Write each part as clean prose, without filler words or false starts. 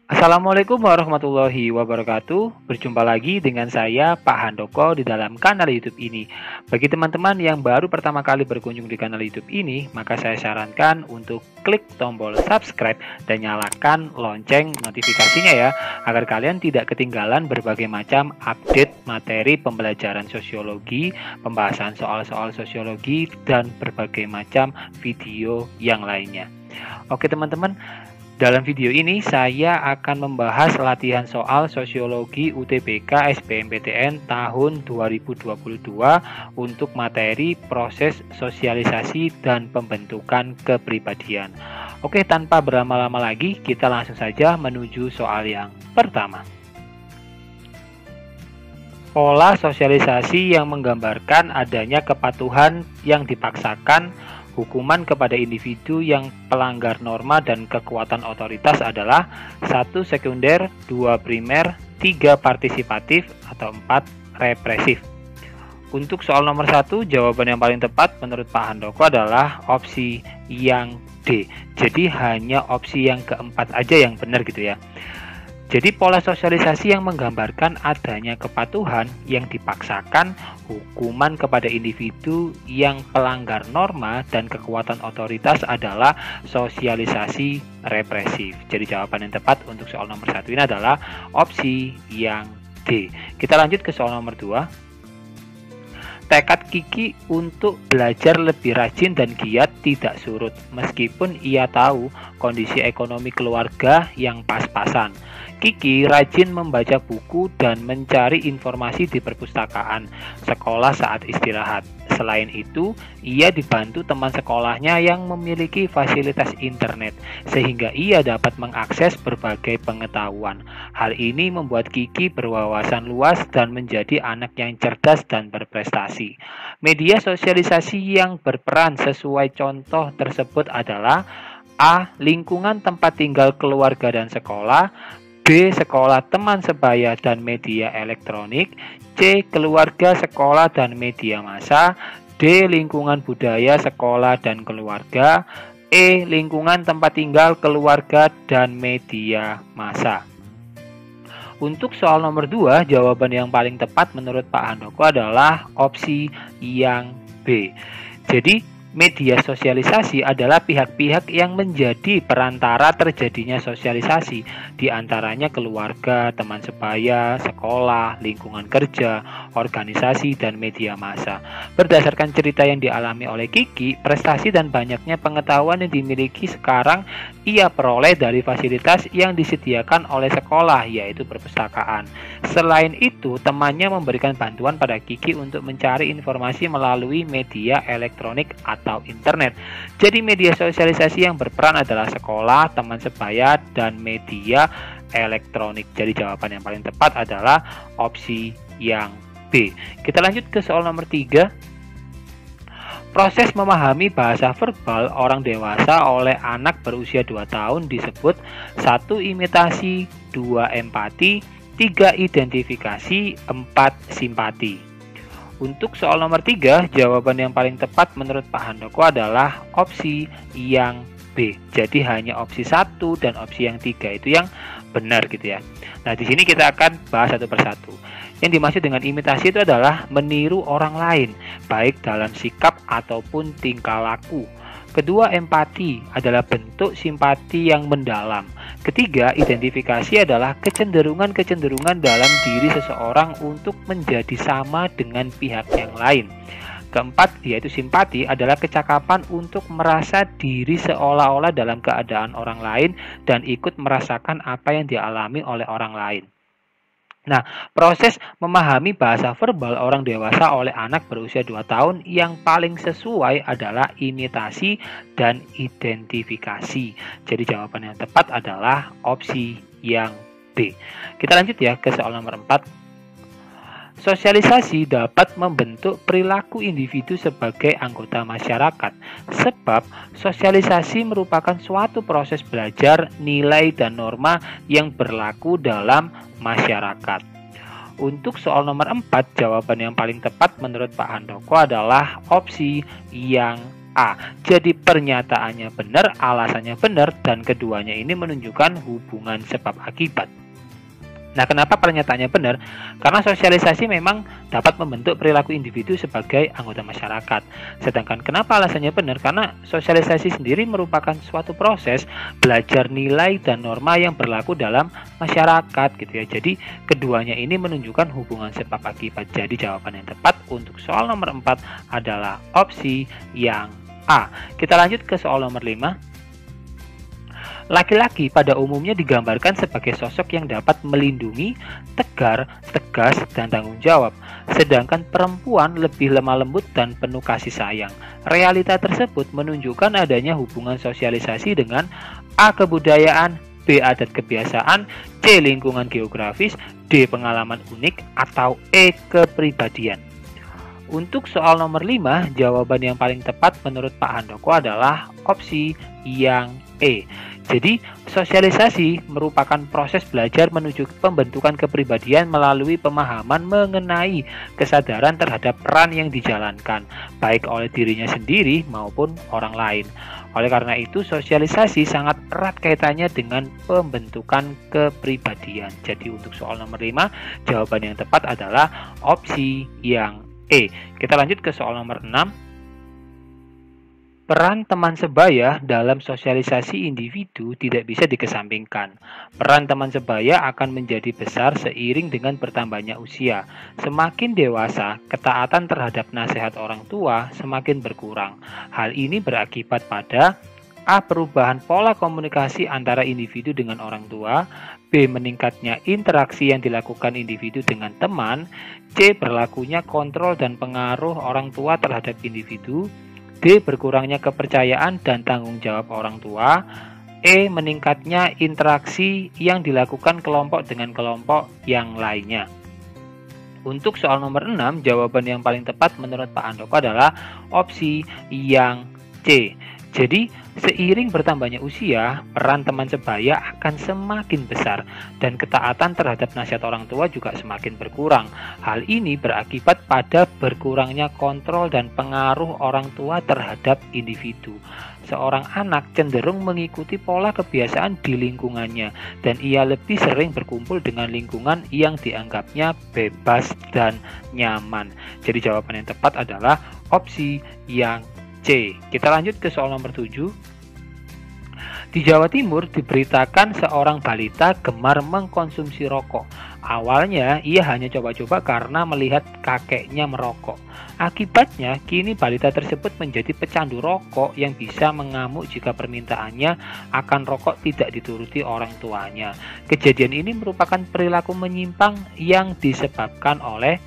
Assalamualaikum warahmatullahi wabarakatuh. Berjumpa lagi dengan saya Pak Handoko di dalam kanal YouTube ini. Bagi teman-teman yang baru pertama kali berkunjung di kanal YouTube ini, maka saya sarankan untuk klik tombol subscribe dan nyalakan lonceng notifikasinya ya, agar kalian tidak ketinggalan berbagai macam update materi pembelajaran sosiologi, pembahasan soal-soal sosiologi, dan berbagai macam video yang lainnya. Oke teman-teman, dalam video ini saya akan membahas latihan soal Sosiologi UTBK SBMPTN tahun 2022 untuk materi proses sosialisasi dan pembentukan kepribadian. Oke, tanpa berlama-lama lagi, kita langsung saja menuju soal yang pertama. Pola sosialisasi yang menggambarkan adanya kepatuhan yang dipaksakan, hukuman kepada individu yang pelanggar norma dan kekuatan otoritas adalah 1. Sekunder, 2. Primer, 3. Partisipatif, atau 4. Represif. Untuk soal nomor 1, jawaban yang paling tepat menurut Pak Handoko adalah opsi yang D. Jadi hanya opsi yang keempat aja yang benar gitu ya. Jadi pola sosialisasi yang menggambarkan adanya kepatuhan yang dipaksakan, hukuman kepada individu yang pelanggar norma dan kekuatan otoritas adalah sosialisasi represif. Jadi jawaban yang tepat untuk soal nomor 1 ini adalah opsi yang D. Kita lanjut ke soal nomor 2. Tekad Kiki untuk belajar lebih rajin dan giat tidak surut, meskipun ia tahu kondisi ekonomi keluarga yang pas-pasan. Kiki rajin membaca buku dan mencari informasi di perpustakaan sekolah saat istirahat. Selain itu, ia dibantu teman sekolahnya yang memiliki fasilitas internet, sehingga ia dapat mengakses berbagai pengetahuan. Hal ini membuat Kiki berwawasan luas dan menjadi anak yang cerdas dan berprestasi. Media sosialisasi yang berperan sesuai contoh tersebut adalah A. Lingkungan tempat tinggal keluarga dan sekolah, B. Sekolah teman sebaya dan media elektronik, C. Keluarga sekolah dan media massa, D. Lingkungan budaya sekolah dan keluarga, E. Lingkungan tempat tinggal keluarga dan media massa. Untuk soal nomor 2, jawaban yang paling tepat menurut Pak Handoko adalah opsi yang B. Jadi media sosialisasi adalah pihak-pihak yang menjadi perantara terjadinya sosialisasi, di antaranya keluarga, teman sebaya, sekolah, lingkungan kerja, organisasi, dan media massa. Berdasarkan cerita yang dialami oleh Kiki, prestasi dan banyaknya pengetahuan yang dimiliki sekarang ia peroleh dari fasilitas yang disediakan oleh sekolah, yaitu perpustakaan. Selain itu, temannya memberikan bantuan pada Kiki untuk mencari informasi melalui media elektronik atau internet. Jadi media sosialisasi yang berperan adalah sekolah, teman sebaya, dan media elektronik. Jadi jawaban yang paling tepat adalah opsi yang B. Kita lanjut ke soal nomor 3. Proses memahami bahasa verbal orang dewasa oleh anak berusia 2 tahun disebut 1. Imitasi, 2. Empati, 3. Identifikasi, 4. Simpati. Untuk soal nomor 3, jawaban yang paling tepat menurut Pak Handoko adalah opsi yang B. Jadi hanya opsi 1 dan opsi yang 3 itu yang benar gitu ya. Nah, di sini kita akan bahas satu persatu. Yang dimaksud dengan imitasi itu adalah meniru orang lain, baik dalam sikap ataupun tingkah laku. Kedua, empati adalah bentuk simpati yang mendalam. Ketiga, identifikasi adalah kecenderungan-kecenderungan dalam diri seseorang untuk menjadi sama dengan pihak yang lain. Keempat, yaitu simpati adalah kecakapan untuk merasa diri seolah-olah dalam keadaan orang lain dan ikut merasakan apa yang dialami oleh orang lain. Nah, proses memahami bahasa verbal orang dewasa oleh anak berusia 2 tahun yang paling sesuai adalah imitasi dan identifikasi. Jadi jawaban yang tepat adalah opsi yang B. Kita lanjut ya ke soal nomor 4. Sosialisasi dapat membentuk perilaku individu sebagai anggota masyarakat, sebab sosialisasi merupakan suatu proses belajar nilai dan norma yang berlaku dalam masyarakat. Untuk soal nomor 4, jawaban yang paling tepat menurut Pak Handoko adalah opsi yang A. Jadi pernyataannya benar, alasannya benar, dan keduanya ini menunjukkan hubungan sebab akibat. Nah, kenapa pernyataannya benar? Karena sosialisasi memang dapat membentuk perilaku individu sebagai anggota masyarakat. Sedangkan kenapa alasannya benar? Karena sosialisasi sendiri merupakan suatu proses belajar nilai dan norma yang berlaku dalam masyarakat gitu ya. Jadi keduanya ini menunjukkan hubungan sebab akibat. Jadi jawaban yang tepat untuk soal nomor 4 adalah opsi yang A. Kita lanjut ke soal nomor 5. Laki-laki pada umumnya digambarkan sebagai sosok yang dapat melindungi, tegar, tegas, dan tanggung jawab. Sedangkan perempuan lebih lemah lembut dan penuh kasih sayang. Realita tersebut menunjukkan adanya hubungan sosialisasi dengan A. Kebudayaan, B. Adat kebiasaan, C. Lingkungan geografis, D. Pengalaman unik, atau E. Kepribadian. Untuk soal nomor 5, jawaban yang paling tepat menurut Pak Handoko adalah opsi yang E. Jadi, sosialisasi merupakan proses belajar menuju pembentukan kepribadian melalui pemahaman mengenai kesadaran terhadap peran yang dijalankan, baik oleh dirinya sendiri maupun orang lain. Oleh karena itu, sosialisasi sangat erat kaitannya dengan pembentukan kepribadian. Jadi, untuk soal nomor 5, jawaban yang tepat adalah opsi yang E. Kita lanjut ke soal nomor 6. Peran teman sebaya dalam sosialisasi individu tidak bisa dikesampingkan. Peran teman sebaya akan menjadi besar seiring dengan bertambahnya usia. Semakin dewasa, ketaatan terhadap nasihat orang tua semakin berkurang. Hal ini berakibat pada A. Perubahan pola komunikasi antara individu dengan orang tua, B. Meningkatnya interaksi yang dilakukan individu dengan teman, C. Berlakunya kontrol dan pengaruh orang tua terhadap individu, D. Berkurangnya kepercayaan dan tanggung jawab orang tua, E. Meningkatnya interaksi yang dilakukan kelompok dengan kelompok yang lainnya. Untuk soal nomor 6, jawaban yang paling tepat menurut Pak Handoko adalah opsi yang C. Jadi, seiring bertambahnya usia, peran teman sebaya akan semakin besar dan ketaatan terhadap nasihat orang tua juga semakin berkurang. Hal ini berakibat pada berkurangnya kontrol dan pengaruh orang tua terhadap individu. Seorang anak cenderung mengikuti pola kebiasaan di lingkungannya dan ia lebih sering berkumpul dengan lingkungan yang dianggapnya bebas dan nyaman. Jadi jawaban yang tepat adalah opsi yang C. Kita lanjut ke soal nomor 7. Di Jawa Timur diberitakan seorang balita gemar mengkonsumsi rokok. Awalnya ia hanya coba-coba karena melihat kakeknya merokok. Akibatnya kini balita tersebut menjadi pecandu rokok yang bisa mengamuk jika permintaannya akan rokok tidak dituruti orang tuanya. Kejadian ini merupakan perilaku menyimpang yang disebabkan oleh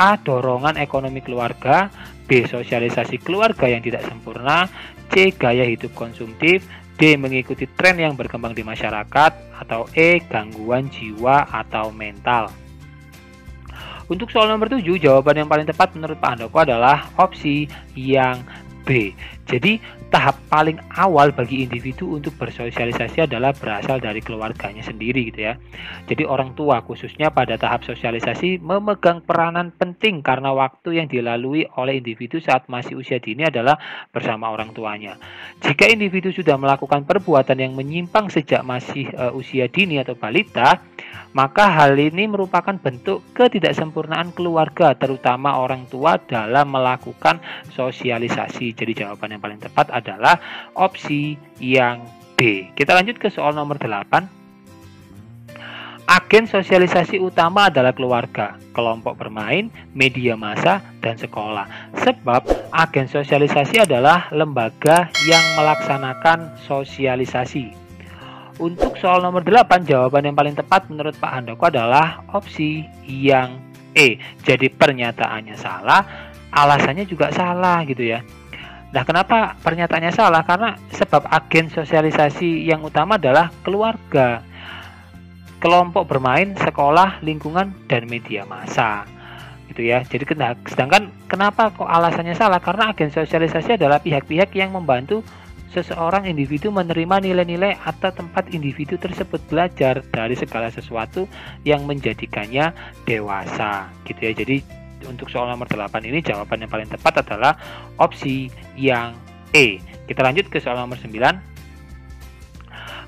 A. Dorongan ekonomi keluarga, B. Sosialisasi keluarga yang tidak sempurna, C. Gaya hidup konsumtif, D. Mengikuti tren yang berkembang di masyarakat, atau E. Gangguan jiwa atau mental. Untuk soal nomor 7, jawaban yang paling tepat menurut Pak Handoko adalah opsi yang B. Jadi, tahap paling awal bagi individu untuk bersosialisasi adalah berasal dari keluarganya sendiri gitu ya. Jadi orang tua khususnya pada tahap sosialisasi memegang peranan penting karena waktu yang dilalui oleh individu saat masih usia dini adalah bersama orang tuanya. Jika individu sudah melakukan perbuatan yang menyimpang sejak masih usia dini atau balita, maka hal ini merupakan bentuk ketidaksempurnaan keluarga, terutama orang tua dalam melakukan sosialisasi. Jadi jawaban yang paling tepat adalah opsi yang B. Kita lanjut ke soal nomor 8. Agen sosialisasi utama adalah keluarga, kelompok bermain, media massa, dan sekolah. Sebab agen sosialisasi adalah lembaga yang melaksanakan sosialisasi. Untuk soal nomor 8, jawaban yang paling tepat menurut Pak Handoko adalah opsi yang E. Jadi pernyataannya salah, alasannya juga salah gitu ya. Nah, kenapa pernyataannya salah? Karena sebab agen sosialisasi yang utama adalah keluarga, kelompok bermain, sekolah, lingkungan, dan media massa. Gitu ya. Jadi sedangkan kenapa kok alasannya salah? Karena agen sosialisasi adalah pihak-pihak yang membantu seseorang individu menerima nilai-nilai atau tempat individu tersebut belajar dari segala sesuatu yang menjadikannya dewasa gitu ya. Jadi untuk soal nomor 8 ini jawaban yang paling tepat adalah opsi yang E. Kita lanjut ke soal nomor 9.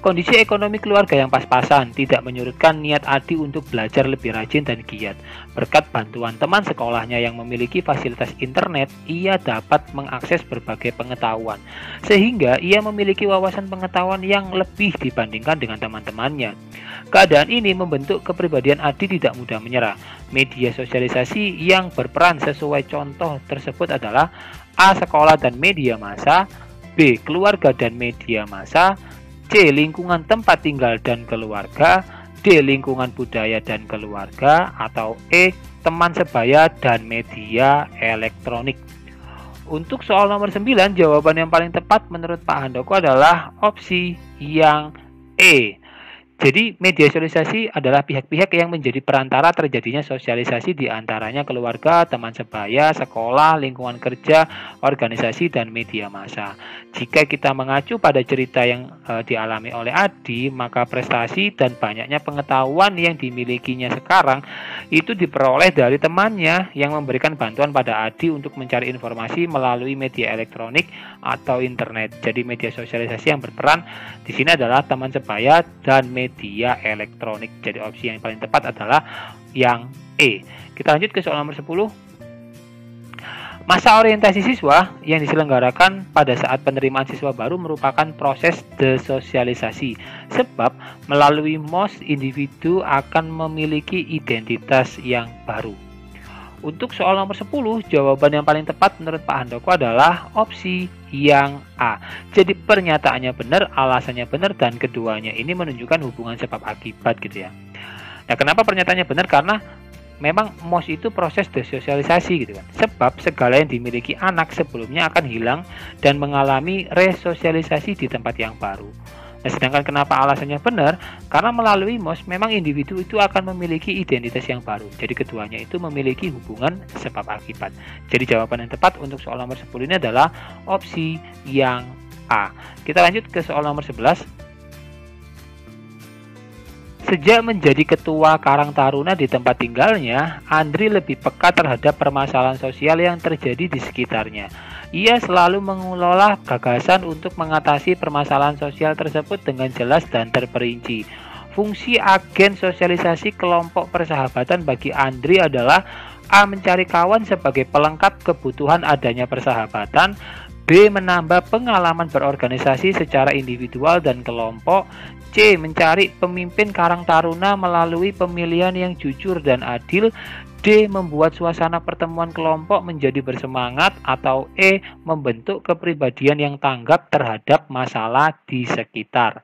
Kondisi ekonomi keluarga yang pas-pasan tidak menyurutkan niat Adi untuk belajar lebih rajin dan giat. Berkat bantuan teman sekolahnya yang memiliki fasilitas internet, ia dapat mengakses berbagai pengetahuan, sehingga ia memiliki wawasan pengetahuan yang lebih dibandingkan dengan teman-temannya. Keadaan ini membentuk kepribadian Adi tidak mudah menyerah. Media sosialisasi yang berperan sesuai contoh tersebut adalah A. Sekolah dan media massa, B. Keluarga dan media massa, C. Lingkungan tempat tinggal dan keluarga, D. Lingkungan budaya dan keluarga, atau E. Teman sebaya dan media elektronik. Untuk soal nomor 9, jawaban yang paling tepat menurut Pak Handoko adalah opsi yang E. Jadi media sosialisasi adalah pihak-pihak yang menjadi perantara terjadinya sosialisasi di antaranya keluarga, teman sebaya, sekolah, lingkungan kerja, organisasi, dan media massa. Jika kita mengacu pada cerita yang dialami oleh Adi, maka prestasi dan banyaknya pengetahuan yang dimilikinya sekarang itu diperoleh dari temannya yang memberikan bantuan pada Adi untuk mencari informasi melalui media elektronik atau internet. Jadi media sosialisasi yang berperan di sini adalah teman sebaya dan media elektronik. Jadi opsi yang paling tepat adalah yang E. Kita lanjut ke soal nomor 10. Masa orientasi siswa yang diselenggarakan pada saat penerimaan siswa baru merupakan proses desosialisasi, sebab melalui MOS individu akan memiliki identitas yang baru. Untuk soal nomor 10, jawaban yang paling tepat menurut Pak Handoko adalah opsi yang A. Jadi pernyataannya benar, alasannya benar, dan keduanya ini menunjukkan hubungan sebab akibat gitu ya. Nah, kenapa pernyataannya benar? Karena memang MOS itu proses desosialisasi gitu kan. Sebab segala yang dimiliki anak sebelumnya akan hilang dan mengalami resosialisasi di tempat yang baru. Nah, sedangkan kenapa alasannya benar? Karena melalui MOS memang individu itu akan memiliki identitas yang baru. Jadi keduanya itu memiliki hubungan sebab akibat. Jadi jawaban yang tepat untuk soal nomor 10 ini adalah opsi yang A. Kita lanjut ke soal nomor 11. Sejak menjadi ketua Karang Taruna di tempat tinggalnya, Andri lebih peka terhadap permasalahan sosial yang terjadi di sekitarnya. Ia selalu mengelola gagasan untuk mengatasi permasalahan sosial tersebut dengan jelas dan terperinci. Fungsi agen sosialisasi kelompok persahabatan bagi Andri adalah A. Mencari kawan sebagai pelengkap kebutuhan adanya persahabatan, B. Menambah pengalaman berorganisasi secara individual dan kelompok, C. Mencari pemimpin Karang Taruna melalui pemilihan yang jujur dan adil, D. Membuat suasana pertemuan kelompok menjadi bersemangat, atau E. Membentuk kepribadian yang tanggap terhadap masalah di sekitar.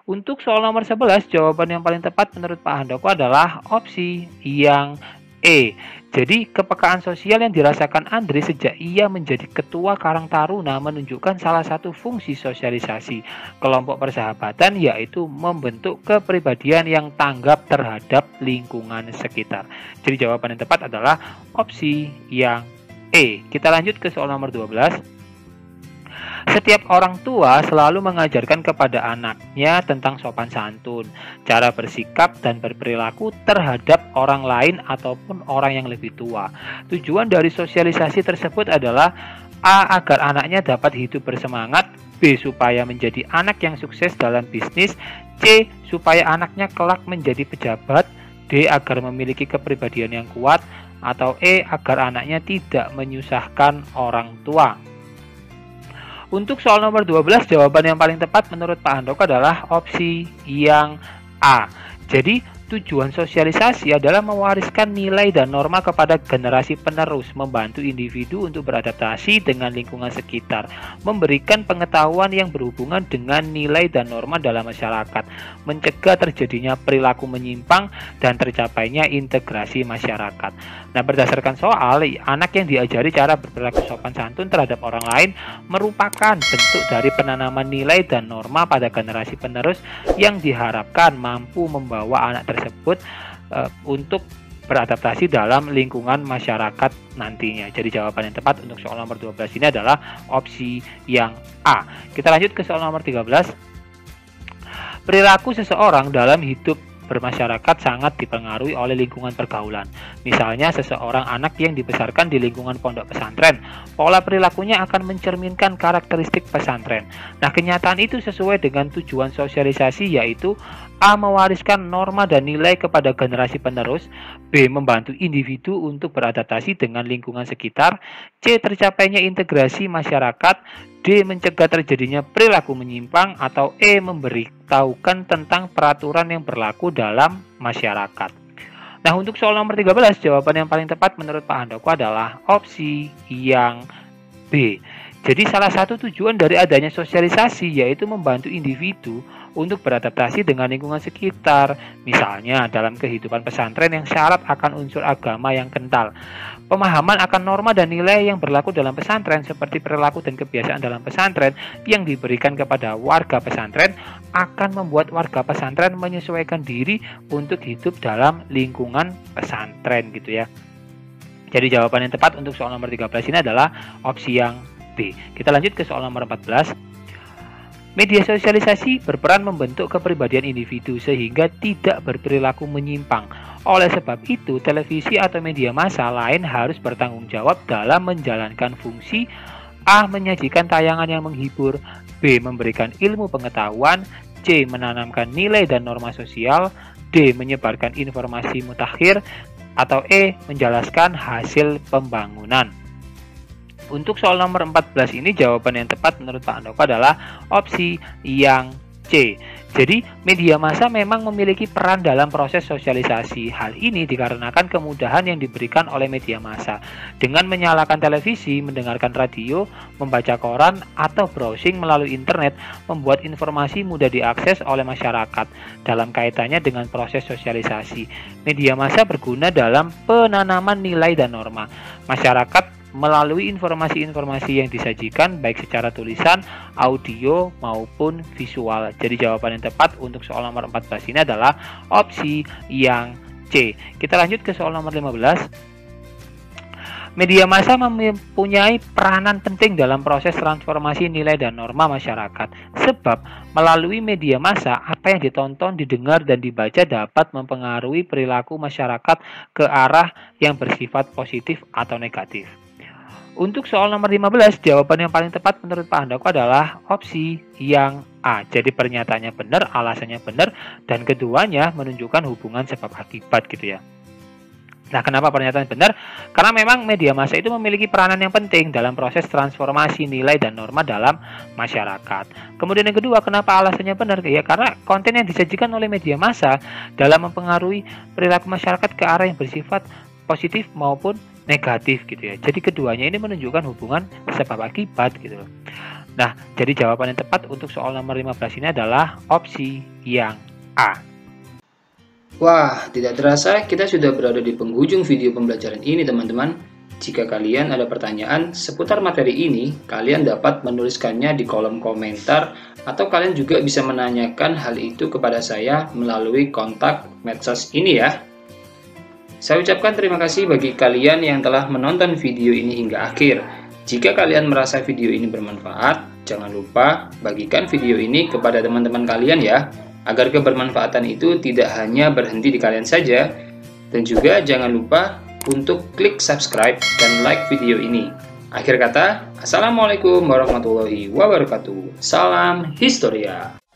Untuk soal nomor 11, jawaban yang paling tepat menurut Pak Handoko adalah opsi yang E. Jadi kepekaan sosial yang dirasakan Andri sejak ia menjadi ketua Karang Taruna menunjukkan salah satu fungsi sosialisasi kelompok persahabatan, yaitu membentuk kepribadian yang tanggap terhadap lingkungan sekitar. Jadi jawaban yang tepat adalah opsi yang E. Kita lanjut ke soal nomor 12. Setiap orang tua selalu mengajarkan kepada anaknya tentang sopan santun, cara bersikap dan berperilaku terhadap orang lain ataupun orang yang lebih tua. Tujuan dari sosialisasi tersebut adalah A. Agar anaknya dapat hidup bersemangat, B. Supaya menjadi anak yang sukses dalam bisnis, C. Supaya anaknya kelak menjadi pejabat, D. Agar memiliki kepribadian yang kuat, atau E. Agar anaknya tidak menyusahkan orang tua. Untuk soal nomor 12, jawaban yang paling tepat menurut Pak Handoko adalah opsi yang A. Jadi tujuan sosialisasi adalah mewariskan nilai dan norma kepada generasi penerus, membantu individu untuk beradaptasi dengan lingkungan sekitar, memberikan pengetahuan yang berhubungan dengan nilai dan norma dalam masyarakat, mencegah terjadinya perilaku menyimpang, dan tercapainya integrasi masyarakat. Nah, berdasarkan soal, anak yang diajari cara berperilaku sopan santun terhadap orang lain merupakan bentuk dari penanaman nilai dan norma pada generasi penerus yang diharapkan mampu membawa anak tersebut untuk beradaptasi dalam lingkungan masyarakat nantinya. Jadi jawaban yang tepat untuk soal nomor 12 ini adalah opsi yang A. Kita lanjut ke soal nomor 13. Perilaku seseorang dalam hidup bermasyarakat sangat dipengaruhi oleh lingkungan pergaulan. Misalnya seseorang anak yang dibesarkan di lingkungan pondok pesantren, pola perilakunya akan mencerminkan karakteristik pesantren. Nah, kenyataan itu sesuai dengan tujuan sosialisasi, yaitu A. Mewariskan norma dan nilai kepada generasi penerus, B. Membantu individu untuk beradaptasi dengan lingkungan sekitar, C. Tercapainya integrasi masyarakat, D. Mencegah terjadinya perilaku menyimpang, atau E. Memberitahukan tentang peraturan yang berlaku dalam masyarakat. Nah, untuk soal nomor 13, jawaban yang paling tepat menurut Pak Handoko adalah opsi yang B. Jadi salah satu tujuan dari adanya sosialisasi yaitu membantu individu untuk beradaptasi dengan lingkungan sekitar. Misalnya dalam kehidupan pesantren yang syarat akan unsur agama yang kental. Pemahaman akan norma dan nilai yang berlaku dalam pesantren seperti perilaku dan kebiasaan dalam pesantren yang diberikan kepada warga pesantren akan membuat warga pesantren menyesuaikan diri untuk hidup dalam lingkungan pesantren gitu ya. Jadi jawaban yang tepat untuk soal nomor 13 ini adalah opsi yang B. Kita lanjut ke soal nomor 14. Media sosialisasi berperan membentuk kepribadian individu sehingga tidak berperilaku menyimpang. Oleh sebab itu, televisi atau media massa lain harus bertanggung jawab dalam menjalankan fungsi A. Menyajikan tayangan yang menghibur, B. Memberikan ilmu pengetahuan, C. Menanamkan nilai dan norma sosial, D. Menyebarkan informasi mutakhir, atau E. Menjelaskan hasil pembangunan. Untuk soal nomor 14 ini jawaban yang tepat menurut Pak Handoko adalah opsi yang C. Jadi media massa memang memiliki peran dalam proses sosialisasi. Hal ini dikarenakan kemudahan yang diberikan oleh media massa. Dengan menyalakan televisi, mendengarkan radio, membaca koran, atau browsing melalui internet, membuat informasi mudah diakses oleh masyarakat. Dalam kaitannya dengan proses sosialisasi, media massa berguna dalam penanaman nilai dan norma. Masyarakat melalui informasi-informasi yang disajikan baik secara tulisan, audio, maupun visual. Jadi jawaban yang tepat untuk soal nomor 14 ini adalah opsi yang C. Kita lanjut ke soal nomor 15. Media massa mempunyai peranan penting dalam proses transformasi nilai dan norma masyarakat. Sebab melalui media massa, apa yang ditonton, didengar, dan dibaca dapat mempengaruhi perilaku masyarakat ke arah yang bersifat positif atau negatif. Untuk soal nomor 15, jawaban yang paling tepat menurut Pak Handoko adalah opsi yang A. Jadi pernyataannya benar, alasannya benar, dan keduanya menunjukkan hubungan sebab akibat gitu ya. Nah, kenapa pernyataan benar? Karena memang media massa itu memiliki peranan yang penting dalam proses transformasi nilai dan norma dalam masyarakat. Kemudian yang kedua, kenapa alasannya benar? Ya karena konten yang disajikan oleh media massa dalam mempengaruhi perilaku masyarakat ke arah yang bersifat positif maupun negatif gitu ya. Jadi keduanya ini menunjukkan hubungan sebab akibat gitu loh. Nah, jadi jawaban yang tepat untuk soal nomor 15 ini adalah opsi yang A. Wah, tidak terasa kita sudah berada di penghujung video pembelajaran ini teman-teman. Jika kalian ada pertanyaan seputar materi ini, kalian dapat menuliskannya di kolom komentar atau kalian juga bisa menanyakan hal itu kepada saya melalui kontak medsos ini ya. Saya ucapkan terima kasih bagi kalian yang telah menonton video ini hingga akhir. Jika kalian merasa video ini bermanfaat, jangan lupa bagikan video ini kepada teman-teman kalian ya, agar kebermanfaatan itu tidak hanya berhenti di kalian saja. Dan juga jangan lupa untuk klik subscribe dan like video ini. Akhir kata, Assalamualaikum warahmatullahi wabarakatuh. Salam Historia.